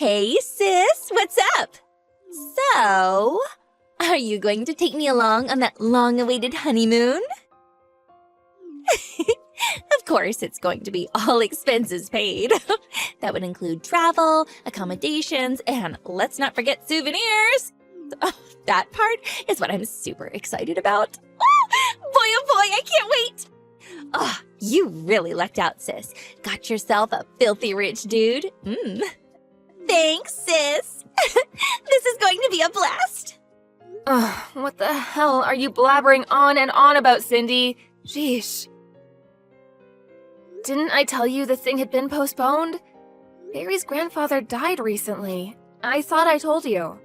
Hey, sis, what's up? So, are you going to take me along on that long-awaited honeymoon? Of course, it's going to be all expenses paid. That would include travel, accommodations, and let's not forget souvenirs. Oh, that part is what I'm super excited about. Oh boy, I can't wait. Oh, you really lucked out, sis. Got yourself a filthy rich dude. Thanks, sis. This is going to be a blast. Ugh, what the hell are you blabbering on and on about, Cindy? Sheesh. Didn't I tell you the thing had been postponed? Barry's grandfather died recently. I thought I told you.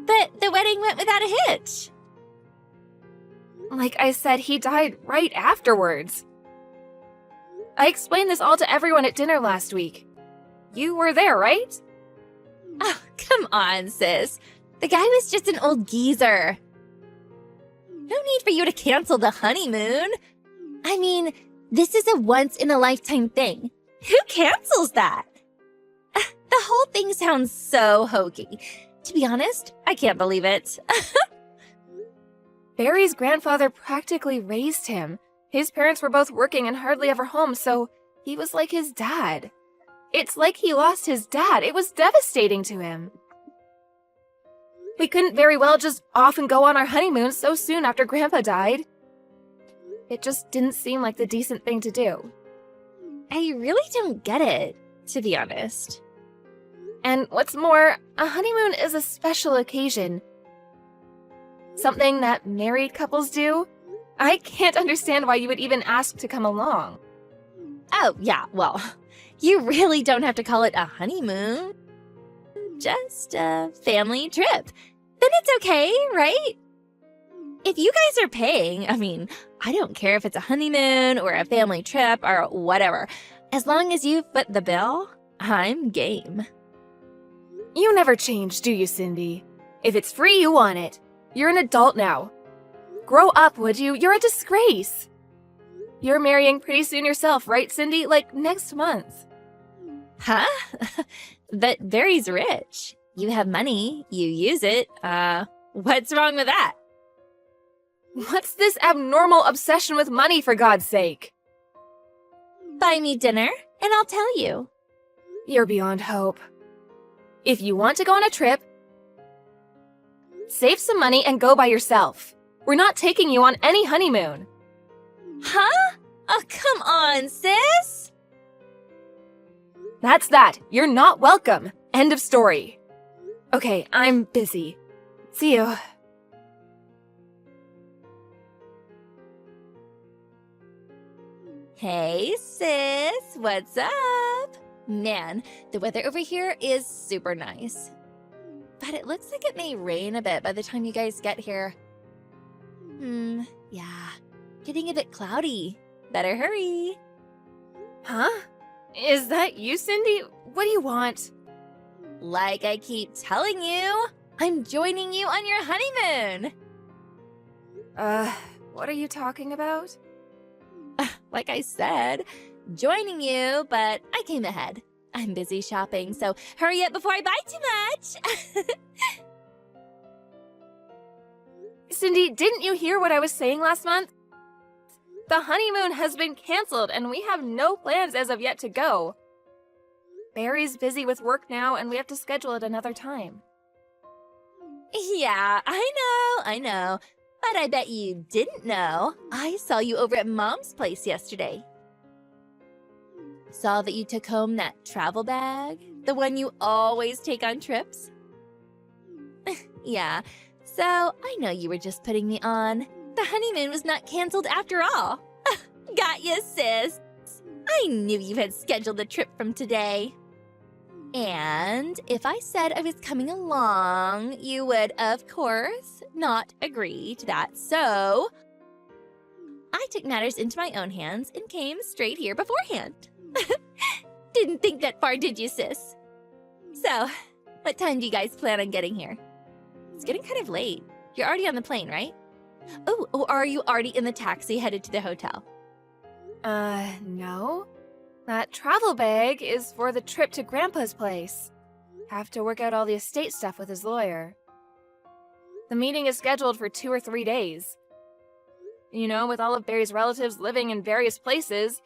But the wedding went without a hitch. Like I said, he died right afterwards. I explained this all to everyone at dinner last week. You were there, right? Oh, come on, sis. The guy was just an old geezer. No need for you to cancel the honeymoon. I mean, this is a once-in-a-lifetime thing. Who cancels that? The whole thing sounds so hokey. To be honest, I can't believe it. Barry's grandfather practically raised him. His parents were both working and hardly ever home, so he was like his dad. It's like he lost his dad. It was devastating to him. We couldn't very well just off and go on our honeymoon so soon after Grandpa died. It just didn't seem like the decent thing to do. I really don't get it, to be honest. And what's more, a honeymoon is a special occasion. Something that married couples do. I can't understand why you would even ask to come along. Oh, yeah, well, you really don't have to call it a honeymoon. Just a family trip. Then it's okay, right? If you guys are paying, I mean, I don't care if it's a honeymoon or a family trip or whatever. As long as you foot the bill, I'm game. You never change, do you, Cindy? If it's free, you want it. You're an adult now. Grow up, would you? You're a disgrace. You're marrying pretty soon yourself, right, Cindy? Like next month. Huh? But Barry's rich. You have money, you use it. What's wrong with that? What's this abnormal obsession with money, for God's sake? Buy me dinner, and I'll tell you. You're beyond hope. If you want to go on a trip, save some money and go by yourself. We're not taking you on any honeymoon. Huh? Oh, come on, sis. That's that. You're not welcome. End of story. Okay, I'm busy. See you. Hey, sis. What's up? Man, the weather over here is super nice. But it looks like it may rain a bit by the time you guys get here. Yeah. Getting a bit cloudy. Better hurry. Huh? Is that you, Cindy? What do you want? Like I keep telling you, I'm joining you on your honeymoon. What are you talking about? Like I said, joining you, but I came ahead. I'm busy shopping, so hurry up before I buy too much. Cindy, didn't you hear what I was saying last month? The honeymoon has been canceled, and we have no plans as of yet to go. Barry's busy with work now, and we have to schedule it another time. Yeah, I know. But I bet you didn't know. I saw you over at Mom's place yesterday. Saw that you took home that travel bag, the one you always take on trips. Yeah, so I know you were just putting me on. The honeymoon was not canceled after all. Got you, sis. I knew you had scheduled the trip from today. And if I said I was coming along, you would, of course, not agree to that. So I took matters into my own hands and came straight here beforehand. Didn't think that far, did you, sis? So, what time do you guys plan on getting here? It's getting kind of late. You're already on the plane, right? Oh, or are you already in the taxi headed to the hotel? No. That travel bag is for the trip to Grandpa's place. Have to work out all the estate stuff with his lawyer. The meeting is scheduled for 2 or 3 days. You know, with all of Barry's relatives living in various places,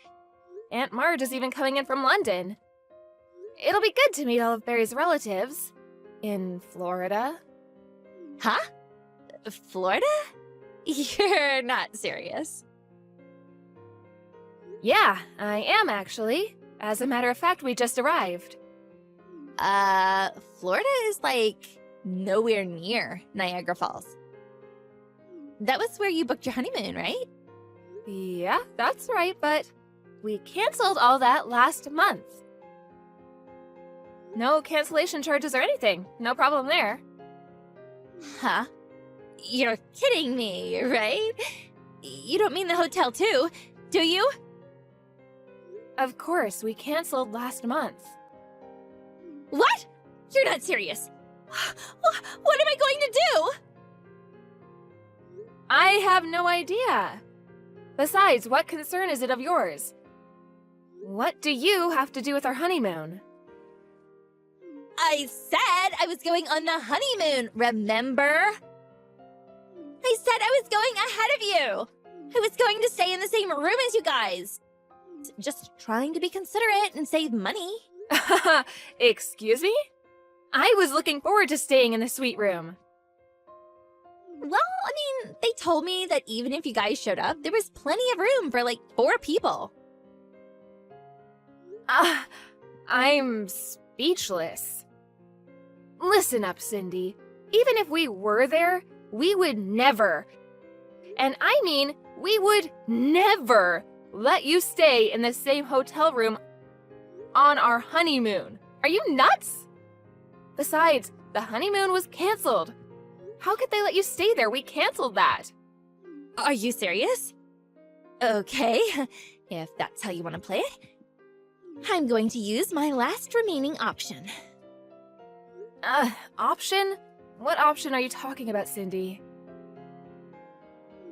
Aunt Marge is even coming in from London. It'll be good to meet all of Barry's relatives. In Florida. Huh? Florida? You're not serious. Yeah, I am actually. As a matter of fact, we just arrived. Florida is like nowhere near Niagara Falls. That was where you booked your honeymoon, right? Yeah, that's right, but we canceled all that last month. No cancellation charges or anything. No problem there. Huh? You're kidding me, right? You don't mean the hotel too, do you? Of course, we canceled last month. What? You're not serious. What am I going to do? I have no idea. Besides, what concern is it of yours? What do you have to do with our honeymoon? I said I was going on the honeymoon, remember? I said I was going ahead of you. I was going to stay in the same room as you guys. Just trying to be considerate and save money. Excuse me? I was looking forward to staying in the suite room. Well, I mean, they told me that even if you guys showed up, there was plenty of room for like 4 people. I'm speechless. Listen up, Cindy. Even if we were there, we would never, and I mean, we would never let you stay in the same hotel room on our honeymoon. Are you nuts? Besides, the honeymoon was canceled. How could they let you stay there? We canceled that. Are you serious? Okay, if that's how you want to play it, I'm going to use my last remaining option. Option? What option are you talking about, Cindy?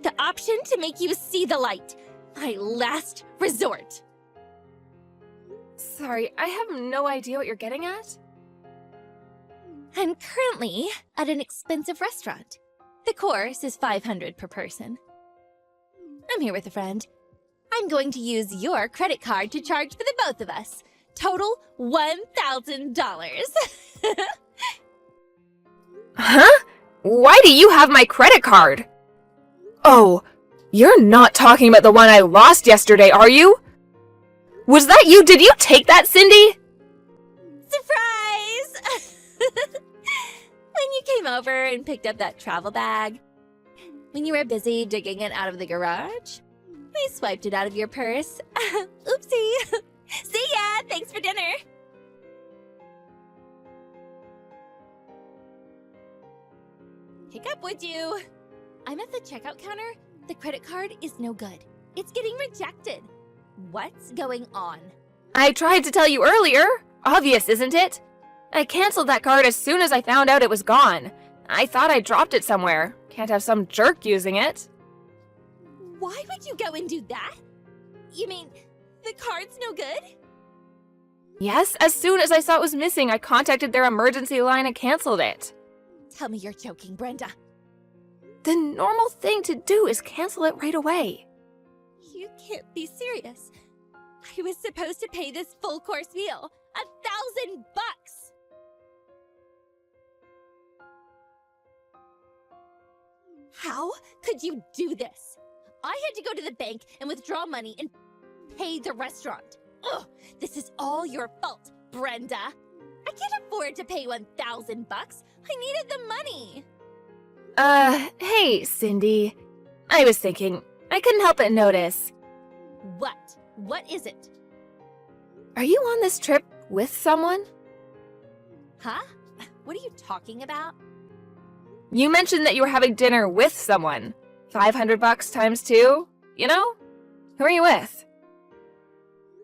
The option to make you see the light. My last resort. Sorry, I have no idea what you're getting at. I'm currently at an expensive restaurant. The course is $500 per person. I'm here with a friend. I'm going to use your credit card to charge for the both of us. Total $1,000. Huh? Why do you have my credit card? Oh, you're not talking about the one I lost yesterday, are you? Was that you? Did you take that, Cindy? Surprise! When you came over and picked up that travel bag, when you were busy digging it out of the garage, I swiped it out of your purse. Oopsie! See ya! Thanks for dinner! Pick up, would you? I'm at the checkout counter. The credit card is no good. It's getting rejected. What's going on? I tried to tell you earlier. Obvious, isn't it? I canceled that card as soon as I found out it was gone. I thought I dropped it somewhere. Can't have some jerk using it. Why would you go and do that? You mean, the card's no good? Yes, as soon as I saw it was missing, I contacted their emergency line and canceled it. Tell me you're joking, Brenda. The normal thing to do is cancel it right away. You can't be serious. I was supposed to pay this full course meal. $1,000 bucks. How could you do this? I had to go to the bank and withdraw money and pay the restaurant. Ugh, this is all your fault, Brenda. I can't afford to pay $1,000 bucks. I needed the money. Hey, Cindy. I was thinking, I couldn't help but notice. What? What is it? Are you on this trip with someone? Huh? What are you talking about? You mentioned that you were having dinner with someone. $500 times 2, you know? Who are you with?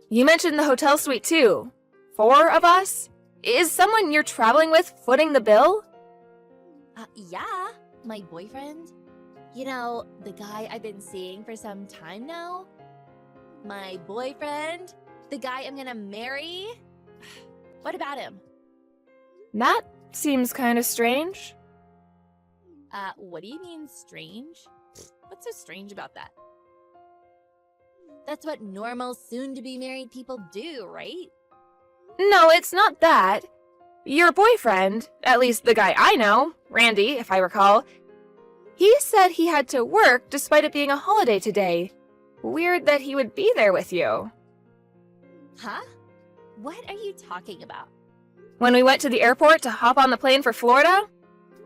You mentioned the hotel suite too. 4 of us? Is someone you're traveling with footing the bill? Yeah, my boyfriend. You know, the guy I've been seeing for some time now. My boyfriend, The guy I'm gonna marry? What about him? That seems kind of strange. What do you mean strange? What's so strange about that? That's what normal, soon-to-be married people do, right? No, it's not that. Your boyfriend, at least the guy I know, Randy, if I recall, he said he had to work despite it being a holiday today. Weird that he would be there with you. Huh? What are you talking about? When we went to the airport to hop on the plane for Florida,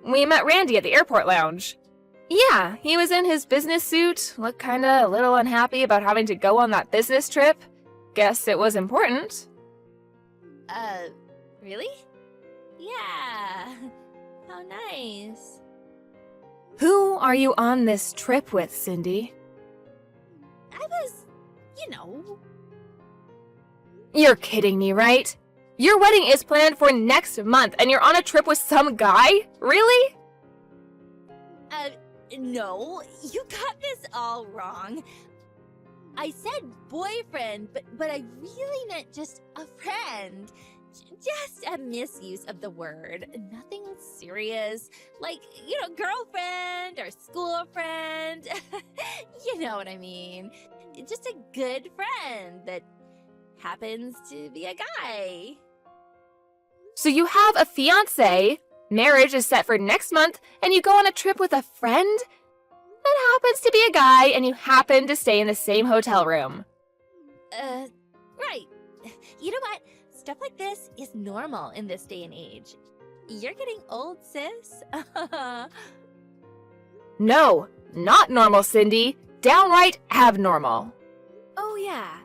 we met Randy at the airport lounge. Yeah, he was in his business suit, looked kinda a little unhappy about having to go on that business trip. Guess it was important. Really? Yeah. How nice. Who are you on this trip with, Cindy? I was, you know. You're kidding me, right? Your wedding is planned for next month and you're on a trip with some guy? Really? No, you got this all wrong. I said boyfriend, but I really meant just a friend. Just a misuse of the word. Nothing serious. Like, girlfriend or school friend. You know what I mean. Just a good friend that happens to be a guy. So you have a fiancé, marriage is set for next month, and you go on a trip with a friend? That happens to be a guy, and you happen to stay in the same hotel room. Right. You know what? Stuff like this is normal in this day and age. You're getting old, sis. No, not normal, Cindy. Downright abnormal. Oh yeah.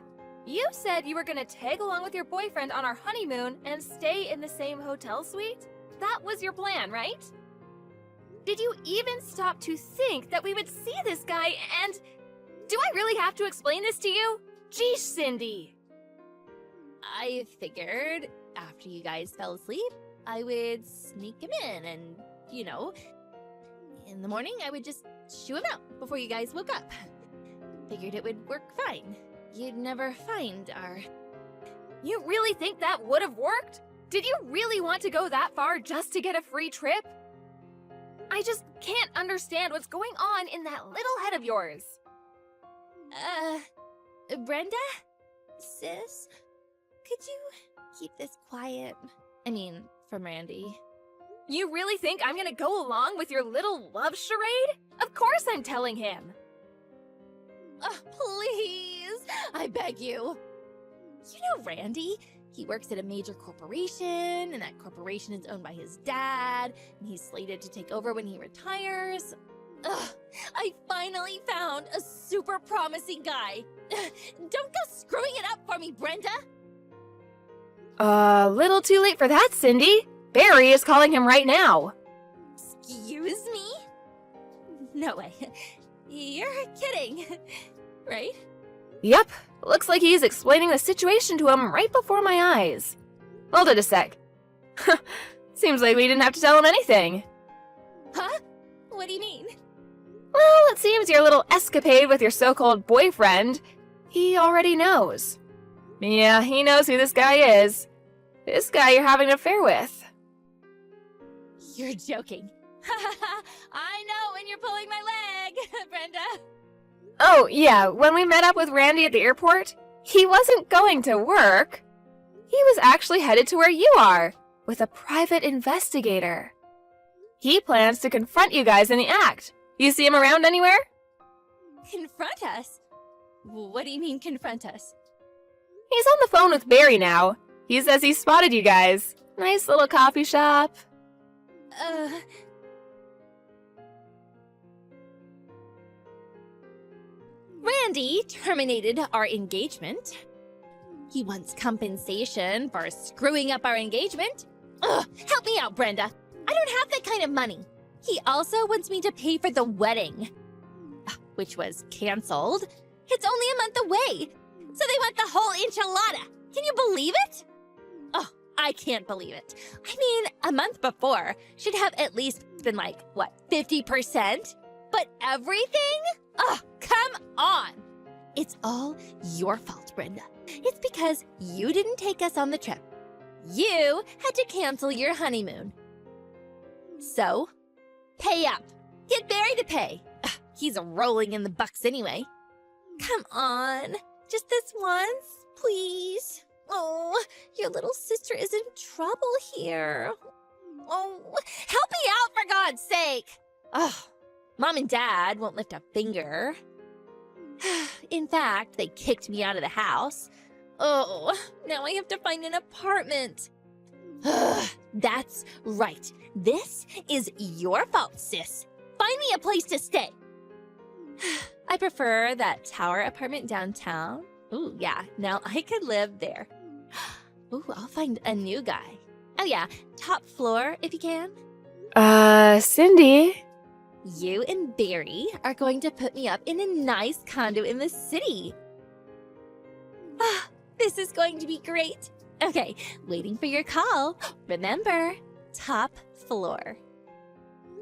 You said you were gonna tag along with your boyfriend on our honeymoon and stay in the same hotel suite? That was your plan, right? Did you even stop to think that we would see this guy and... Do I really have to explain this to you? Geesh, Cindy. I figured after you guys fell asleep, I would sneak him in and, in the morning I would just shoo him out before you guys woke up. Figured it would work fine. You'd never find our... You really think that would have worked? Did you really want to go that far just to get a free trip? I just can't understand what's going on in that little head of yours. Brenda? Sis? Could you keep this quiet? I mean, from Randy. You really think I'm gonna go along with your little love charade? Of course I'm telling him. Please! I beg you. You know Randy? He works at a major corporation, and that corporation is owned by his dad, and he's slated to take over when he retires. Ugh, I finally found a super promising guy. Don't go screwing it up for me, Brenda! Little too late for that, Cindy. Barry is calling him right now. Excuse me? No way. You're kidding, right? Yep. Looks like he's explaining the situation to him right before my eyes. Hold it a sec. Seems like we didn't have to tell him anything. Huh? What do you mean? Well, it seems your little escapade with your so-called boyfriend, he already knows. Yeah, he knows who this guy is. This guy you're having an affair with. You're joking. I know when you're pulling my leg, Brenda. Oh, yeah, when we met up with Randy at the airport, he wasn't going to work. He was actually headed to where you are, with a private investigator. He plans to confront you guys in the act. You see him around anywhere? Confront us? What do you mean, confront us? He's on the phone with Barry now. He says he spotted you guys. Nice little coffee shop. Randy terminated our engagement. He wants compensation for screwing up our engagement. Ugh, help me out, Brenda. I don't have that kind of money. He also wants me to pay for the wedding, which was canceled. It's only a month away, so they want the whole enchilada. Can you believe it? Oh, I can't believe it. I mean, a month before should have at least been like, 50%? But everything? Oh, come on. It's all your fault, Brenda. It's because you didn't take us on the trip. You had to cancel your honeymoon. So, pay up. Get Barry to pay. Ugh, he's rolling in the bucks anyway. Come on. Just this once, please. Oh, your little sister is in trouble here. Oh, help me out for God's sake. Oh, Mom and Dad won't lift a finger. In fact, they kicked me out of the house. Oh, now I have to find an apartment. That's right. This is your fault, sis. Find me a place to stay. I prefer that tower apartment downtown. Ooh, yeah, now I could live there. Ooh, I'll find a new guy. Oh yeah, top floor if you can. Cindy? You and Barry are going to put me up in a nice condo in the city. Ah, this is going to be great. Okay, waiting for your call. Remember, top floor.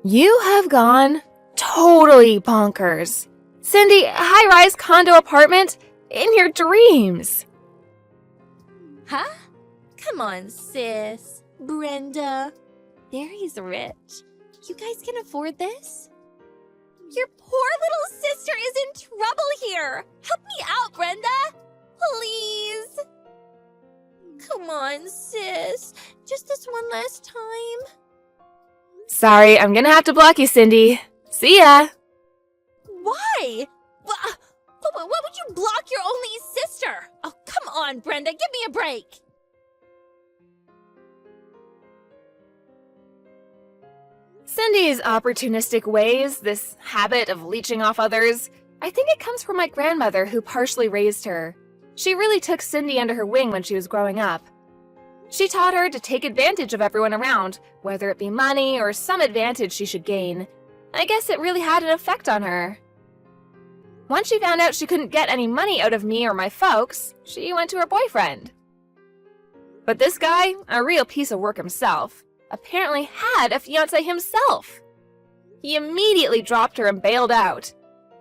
You have gone totally bonkers. Cindy, high-rise condo apartment in your dreams. Huh? Come on, sis. Brenda. Barry's rich. You guys can afford this? Your poor little sister is in trouble here. Help me out, Brenda. Please. Come on, sis. Just this one last time. Sorry, I'm gonna have to block you, Cindy. See ya. Why? Why would you block your only sister? Oh, come on, Brenda. Give me a break. Cindy's opportunistic ways, this habit of leeching off others, I think it comes from my grandmother who partially raised her. She really took Cindy under her wing when she was growing up. She taught her to take advantage of everyone around, whether it be money or some advantage she should gain. I guess it really had an effect on her. Once she found out she couldn't get any money out of me or my folks, she went to her boyfriend. But this guy, a real piece of work himself, apparently had a fiancé himself. He immediately dropped her and bailed out.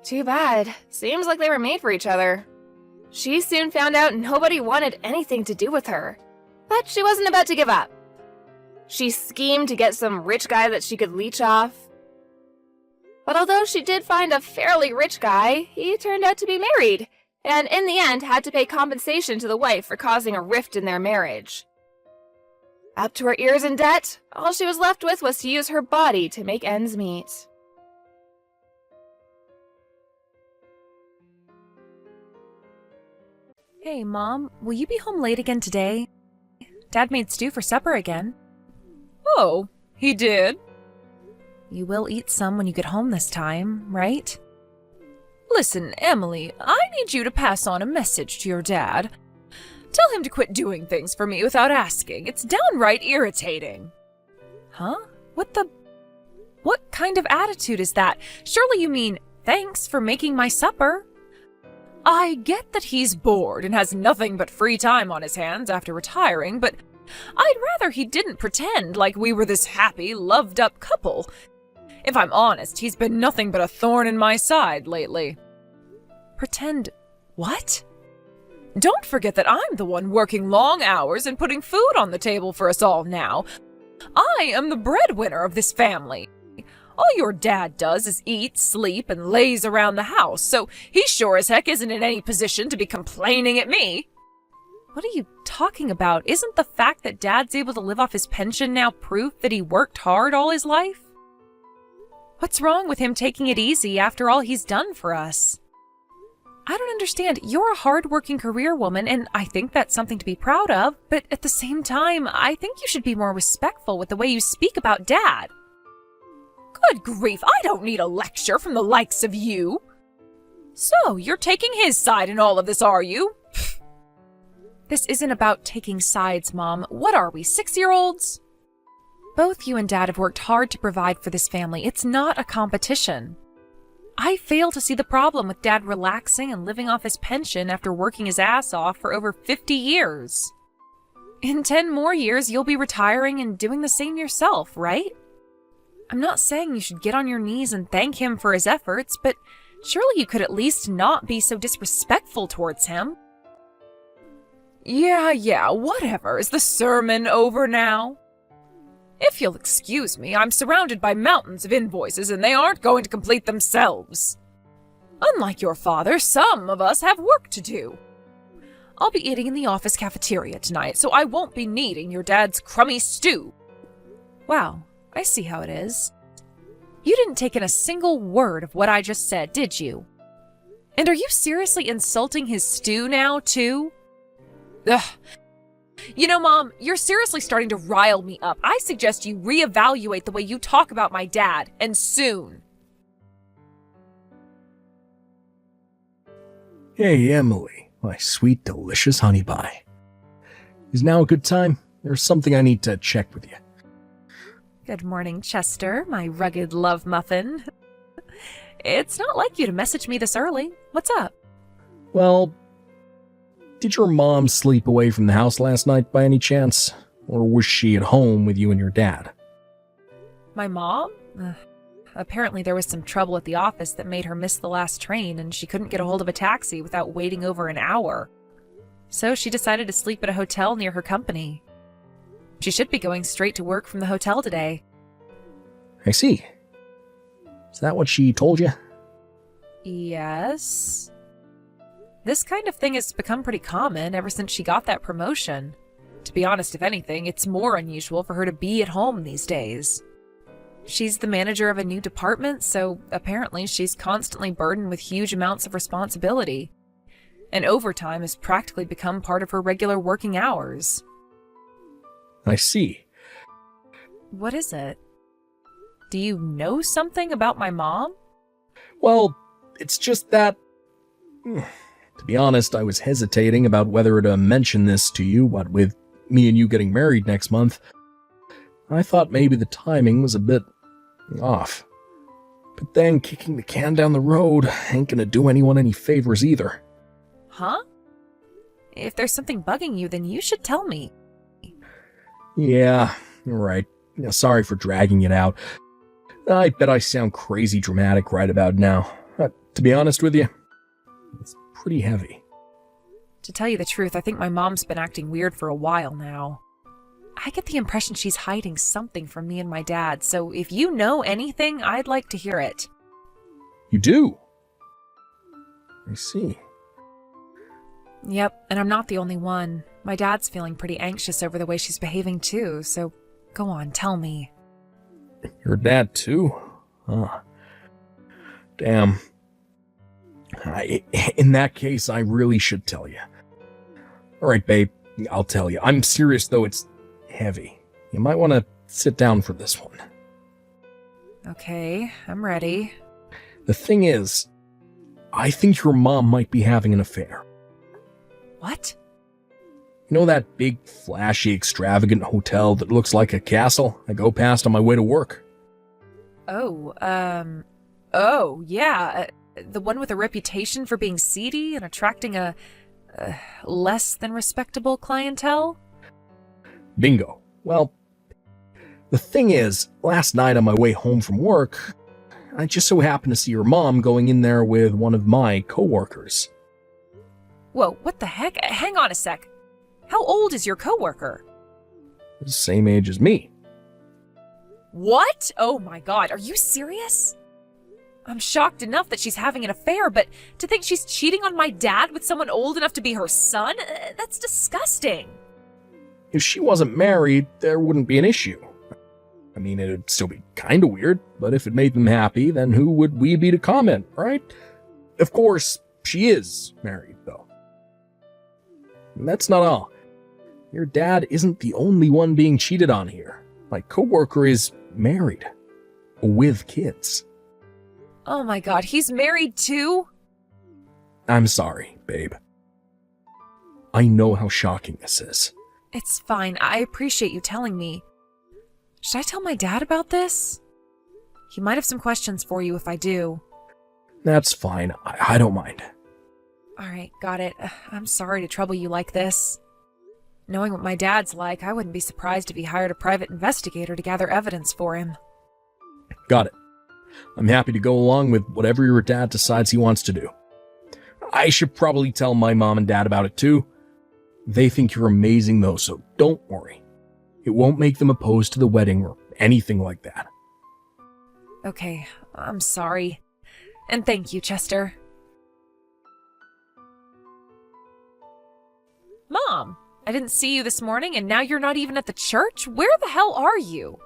Too bad. Seems like they were made for each other. She soon found out nobody wanted anything to do with her. But she wasn't about to give up. She schemed to get some rich guy that she could leech off. But although she did find a fairly rich guy, he turned out to be married, and in the end had to pay compensation to the wife for causing a rift in their marriage. Up to her ears in debt, all she was left with was to use her body to make ends meet. Hey, Mom, will you be home late again today? Dad made stew for supper again. Oh, he did? You will eat some when you get home this time, right? Listen, Emily, I need you to pass on a message to your dad. Tell him to quit doing things for me without asking. It's downright irritating. Huh? What kind of attitude is that? Surely you mean, thanks for making my supper. I get that he's bored and has nothing but free time on his hands after retiring, but I'd rather he didn't pretend like we were this happy, loved-up couple. If I'm honest, he's been nothing but a thorn in my side lately. Pretend what? Don't forget that I'm the one working long hours and putting food on the table for us all now. I am the breadwinner of this family. All your dad does is eat, sleep, and laze around the house, so he sure as heck isn't in any position to be complaining at me. What are you talking about? Isn't the fact that Dad's able to live off his pension now proof that he worked hard all his life? What's wrong with him taking it easy after all he's done for us? I don't understand. You're a hard-working career woman, and I think that's something to be proud of, but at the same time, I think you should be more respectful with the way you speak about Dad. Good grief, I don't need a lecture from the likes of you. So, you're taking his side in all of this, are you? This isn't about taking sides, Mom. What are we, 6-year-olds? Both you and Dad have worked hard to provide for this family. It's not a competition. I fail to see the problem with Dad relaxing and living off his pension after working his ass off for over 50 years. In 10 more years, you'll be retiring and doing the same yourself, right? I'm not saying you should get on your knees and thank him for his efforts, but Surely you could at least not be so disrespectful towards him. Yeah, whatever. Is the sermon over now? If you'll excuse me, I'm surrounded by mountains of invoices and they aren't going to complete themselves. Unlike your father, some of us have work to do. I'll be eating in the office cafeteria tonight, so I won't be needing your dad's crummy stew. Wow, I see how it is. You didn't take in a single word of what I just said, did you? And are you seriously insulting his stew now, too? Ugh. You know, Mom, you're seriously starting to rile me up. I suggest you reevaluate the way you talk about my dad, and soon. Hey, Emily, my sweet, delicious honey pie. Is now a good time? There's something I need to check with you. Good morning, Chester, my rugged love muffin. It's not like you to message me this early. What's up? Well, did your mom sleep away from the house last night by any chance? Or was she at home with you and your dad? My mom? Apparently there was some trouble at the office that made her miss the last train, and she couldn't get a hold of a taxi without waiting over an hour. So she decided to sleep at a hotel near her company. She should be going straight to work from the hotel today. I see. Is that what she told you? Yes. This kind of thing has become pretty common ever since she got that promotion. To be honest, if anything, it's more unusual for her to be at home these days. She's the manager of a new department, so apparently she's constantly burdened with huge amounts of responsibility. And overtime has practically become part of her regular working hours. I see. What is it? Do you know something about my mom? Well, it's just that... To be honest, I was hesitating about whether to mention this to you, what with me and you getting married next month. I thought maybe the timing was a bit off. But then kicking the can down the road ain't gonna do anyone any favors either. Huh? If there's something bugging you, then you should tell me. Yeah, you're right. Sorry for dragging it out. I bet I sound crazy dramatic right about now. To be honest with you, it's pretty heavy. To tell you the truth, I think my mom's been acting weird for a while now. I get the impression she's hiding something from me and my dad, so if you know anything, I'd like to hear it. You do? I see. Yep, and I'm not the only one. My dad's feeling pretty anxious over the way she's behaving too, so go on, tell me. Your dad too? Huh. Damn. In that case, I really should tell you. Alright, babe, I'll tell you. I'm serious, though it's heavy. You might want to sit down for this one. Okay, I'm ready. The thing is, I think your mom might be having an affair. What? You know that big, flashy, extravagant hotel that looks like a castle I go past on my way to work? Oh, yeah. The one with a reputation for being seedy and attracting a less than respectable clientele? Bingo. Well, the thing is, last night on my way home from work, I just so happened to see your mom going in there with one of my coworkers. Whoa, what the heck? Hang on a sec. How old is your coworker? Same age as me. What? Oh my god, are you serious? I'm shocked enough that she's having an affair, but to think she's cheating on my dad with someone old enough to be her son? That's disgusting. If she wasn't married, there wouldn't be an issue. I mean, it'd still be kinda weird, but if it made them happy, then who would we be to comment, right? Of course, she is married, though. And that's not all. Your dad isn't the only one being cheated on here. My coworker is married. With kids. Oh my god, he's married too? I'm sorry, babe. I know how shocking this is. It's fine, I appreciate you telling me. Should I tell my dad about this? He might have some questions for you if I do. That's fine, I don't mind. Alright, got it. I'm sorry to trouble you like this. Knowing what my dad's like, I wouldn't be surprised if he hired a private investigator to gather evidence for him. Got it. I'm happy to go along with whatever your dad decides he wants to do. I should probably tell my mom and dad about it too. They think you're amazing though, so don't worry. It won't make them opposed to the wedding or anything like that. Okay, I'm sorry. And thank you, Chester. Mom, I didn't see you this morning and now you're not even at the church? Where the hell are you?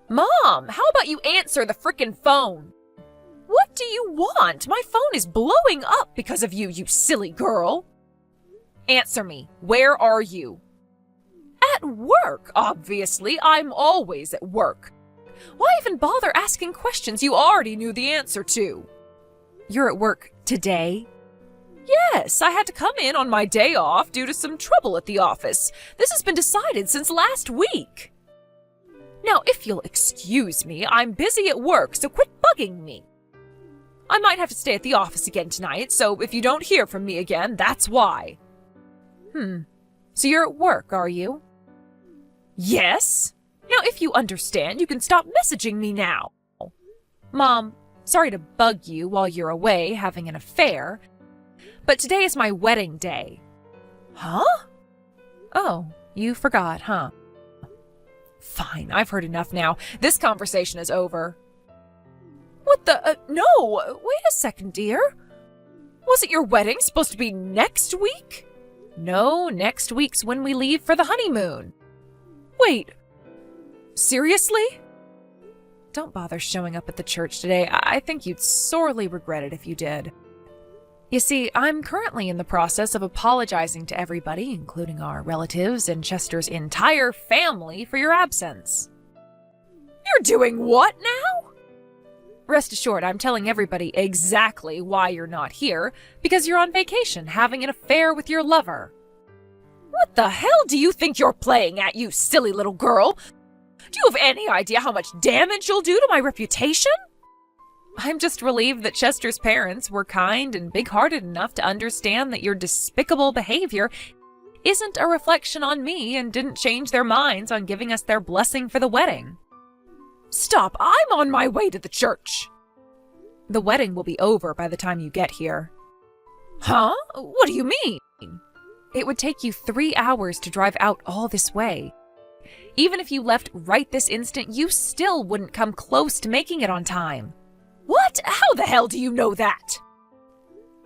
Mom, how about you answer the frickin' phone? What do you want? My phone is blowing up because of you, you silly girl. Answer me. Where are you? At work, obviously. I'm always at work. Why even bother asking questions you already knew the answer to? You're at work today? Yes, I had to come in on my day off due to some trouble at the office. This has been decided since last week. Now, if you'll excuse me, I'm busy at work, so quit bugging me. I might have to stay at the office again tonight, so if you don't hear from me again, that's why. So you're at work, are you? Yes. Now, if you understand, you can stop messaging me now. Mom, sorry to bug you while you're away having an affair, but today is my wedding day. Huh? Oh, you forgot, huh? Fine, I've heard enough now. This conversation is over. What the? No! Wait a second, dear. Wasn't your wedding supposed to be next week? No, next week's when we leave for the honeymoon. Wait. Seriously? Don't bother showing up at the church today. I think you'd sorely regret it if you did. You see, I'm currently in the process of apologizing to everybody, including our relatives and Chester's entire family, for your absence. You're doing what now? Rest assured, I'm telling everybody exactly why you're not here, because you're on vacation having an affair with your lover. What the hell do you think you're playing at, you silly little girl? Do you have any idea how much damage you'll do to my reputation? I'm just relieved that Chester's parents were kind and big-hearted enough to understand that your despicable behavior isn't a reflection on me and didn't change their minds on giving us their blessing for the wedding. Stop, I'm on my way to the church. The wedding will be over by the time you get here. Huh? What do you mean? It would take you 3 hours to drive out all this way. Even if you left right this instant, you still wouldn't come close to making it on time. What? How the hell do you know that?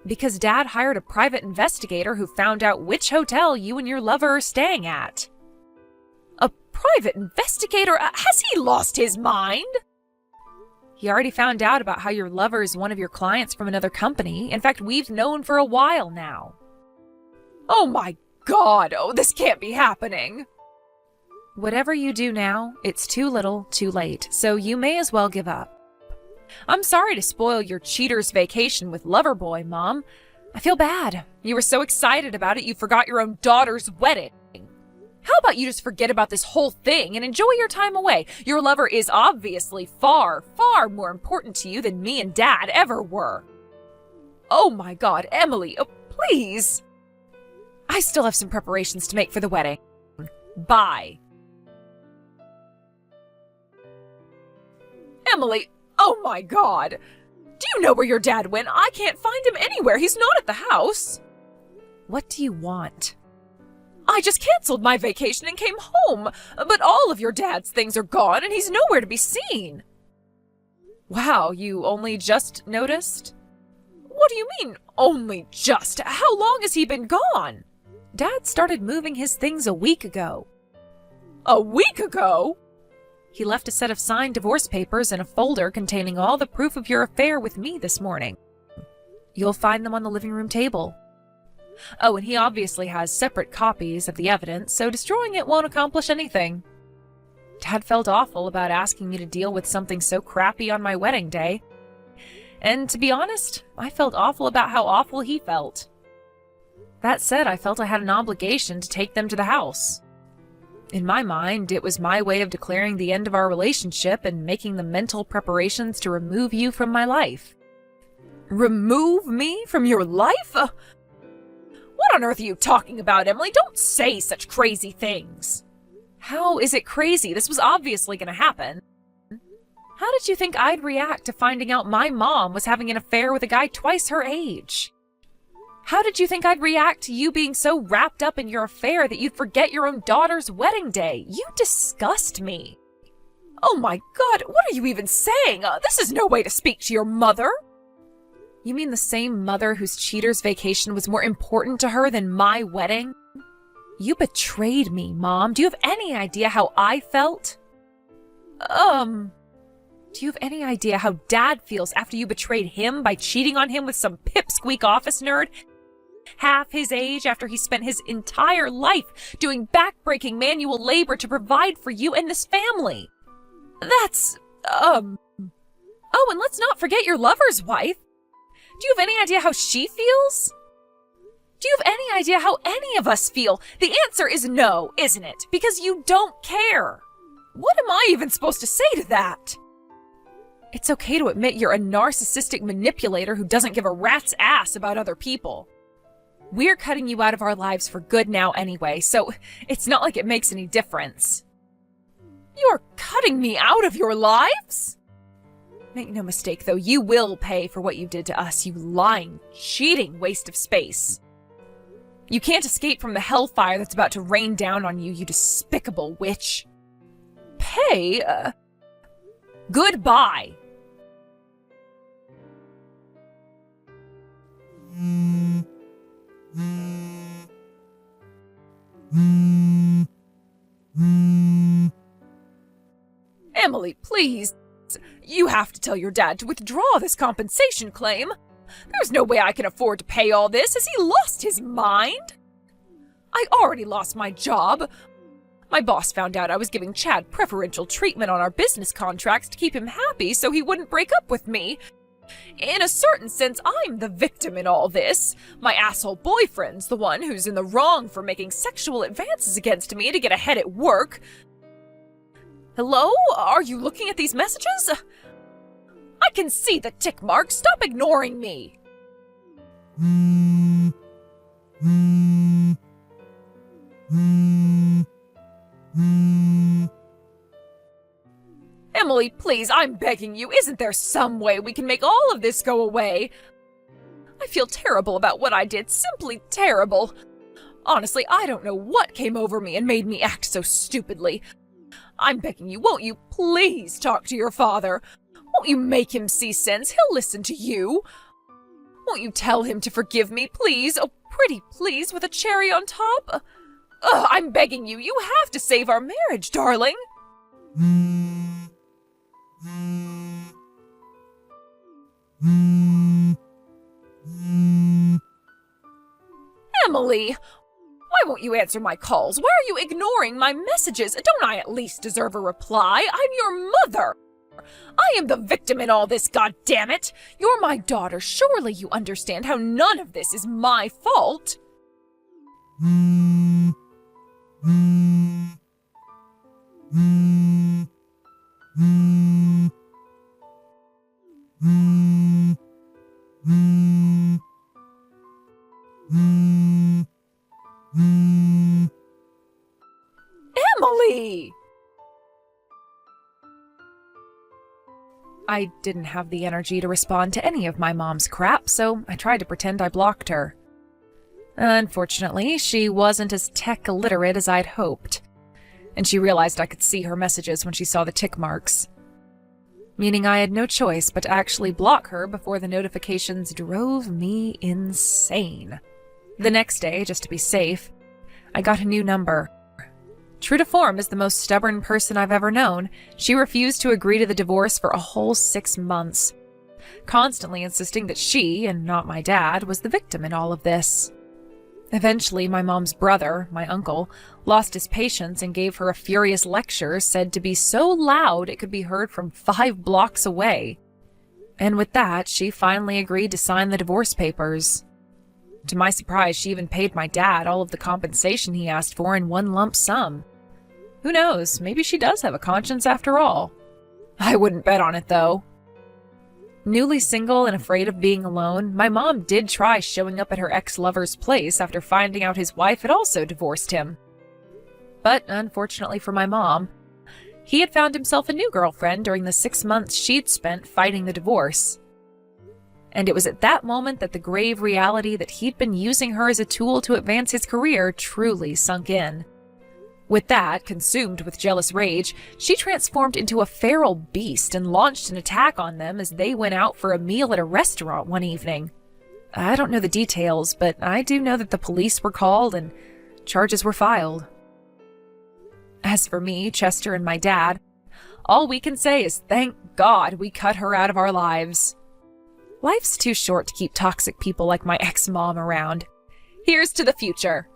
Because Dad hired a private investigator who found out which hotel you and your lover are staying at. A private investigator? Has he lost his mind? He already found out about how your lover is one of your clients from another company. In fact, we've known for a while now. Oh my God! Oh, this can't be happening! Whatever you do now, it's too little, too late, so you may as well give up. I'm sorry to spoil your cheater's vacation with Loverboy, Mom. I feel bad. You were so excited about it you forgot your own daughter's wedding. How about you just forget about this whole thing and enjoy your time away? Your lover is obviously far, far more important to you than me and Dad ever were. Oh my God, Emily, please. I still have some preparations to make for the wedding. Bye. Emily, oh my God. Do you know where your dad went? I can't find him anywhere. He's not at the house. What do you want? I just canceled my vacation and came home, but all of your dad's things are gone and he's nowhere to be seen. Wow, you only just noticed? What do you mean, only just? How long has he been gone? Dad started moving his things a week ago. A week ago? He left a set of signed divorce papers in a folder containing all the proof of your affair with me this morning. You'll find them on the living room table. Oh, and he obviously has separate copies of the evidence, so destroying it won't accomplish anything. Dad felt awful about asking me to deal with something so crappy on my wedding day. And to be honest, I felt awful about how awful he felt. That said, I felt I had an obligation to take them to the house. In my mind, it was my way of declaring the end of our relationship and making the mental preparations to remove you from my life. Remove me from your life? What What on earth are you talking about, Emily? Don't say such crazy things. How is it crazy? This was obviously going to happen. How did you think I'd react to finding out my mom was having an affair with a guy twice her age? How did you think I'd react to you being so wrapped up in your affair that you'd forget your own daughter's wedding day? You disgust me. Oh my God, what are you even saying? This is no way to speak to your mother. You mean the same mother whose cheater's vacation was more important to her than my wedding? You betrayed me, Mom. Do you have any idea how I felt? Do you have any idea how Dad feels after you betrayed him by cheating on him with some pipsqueak office nerd? Half his age after he spent his entire life doing backbreaking manual labor to provide for you and this family. That's, Oh, and let's not forget your lover's wife. Do you have any idea how she feels? Do you have any idea how any of us feel? The answer is no, isn't it? Because you don't care. What am I even supposed to say to that? It's okay to admit you're a narcissistic manipulator who doesn't give a rat's ass about other people. We're cutting you out of our lives for good now anyway, so it's not like it makes any difference. You're cutting me out of your lives? Make no mistake, though, you will pay for what you did to us, you lying, cheating waste of space. You can't escape from the hellfire that's about to rain down on you, you despicable witch. Pay? Goodbye. Emily, please. You have to tell your dad to withdraw this compensation claim. There's no way I can afford to pay all this. Has he lost his mind? I already lost my job. My boss found out I was giving Chad preferential treatment on our business contracts to keep him happy so he wouldn't break up with me. In a certain sense, I'm the victim in all this. My asshole boyfriend's the one who's in the wrong for making sexual advances against me to get ahead at work. Hello? Are you looking at these messages? I can see the tick marks. Stop ignoring me. Emily, please, I'm begging you. Isn't there some way we can make all of this go away? I feel terrible about what I did. Simply terrible. Honestly, I don't know what came over me and made me act so stupidly. I'm begging you, won't you please talk to your father? Won't you make him see sense? He'll listen to you. Won't you tell him to forgive me, please? Oh, pretty please, with a cherry on top? I'm begging you. You have to save our marriage, darling. Emily, why won't you answer my calls? Why are you ignoring my messages? Don't I at least deserve a reply? I'm your mother. I am the victim in all this, goddammit. You're my daughter. Surely you understand how none of this is my fault. Emily! I didn't have the energy to respond to any of my mom's crap, so I tried to pretend I blocked her. Unfortunately, she wasn't as tech illiterate as I'd hoped, and she realized I could see her messages when she saw the tick marks. Meaning I had no choice but to actually block her before the notifications drove me insane. The next day, just to be safe, I got a new number. True to form as the most stubborn person I've ever known, she refused to agree to the divorce for a whole 6 months, constantly insisting that she, and not my dad, was the victim in all of this. Eventually, my mom's brother, my uncle, lost his patience and gave her a furious lecture said to be so loud it could be heard from 5 blocks away. And with that, she finally agreed to sign the divorce papers. To my surprise, she even paid my dad all of the compensation he asked for in one lump sum. Who knows, maybe she does have a conscience after all. I wouldn't bet on it, though. Newly single and afraid of being alone, my mom did try showing up at her ex-lover's place after finding out his wife had also divorced him. But unfortunately for my mom, he had found himself a new girlfriend during the 6 months she'd spent fighting the divorce. And it was at that moment that the grave reality that he'd been using her as a tool to advance his career truly sunk in. With that, consumed with jealous rage, she transformed into a feral beast and launched an attack on them as they went out for a meal at a restaurant one evening. I don't know the details, but I do know that the police were called and charges were filed. As for me, Chester, and my dad, all we can say is thank God we cut her out of our lives. Life's too short to keep toxic people like my ex-mom around. Here's to the future.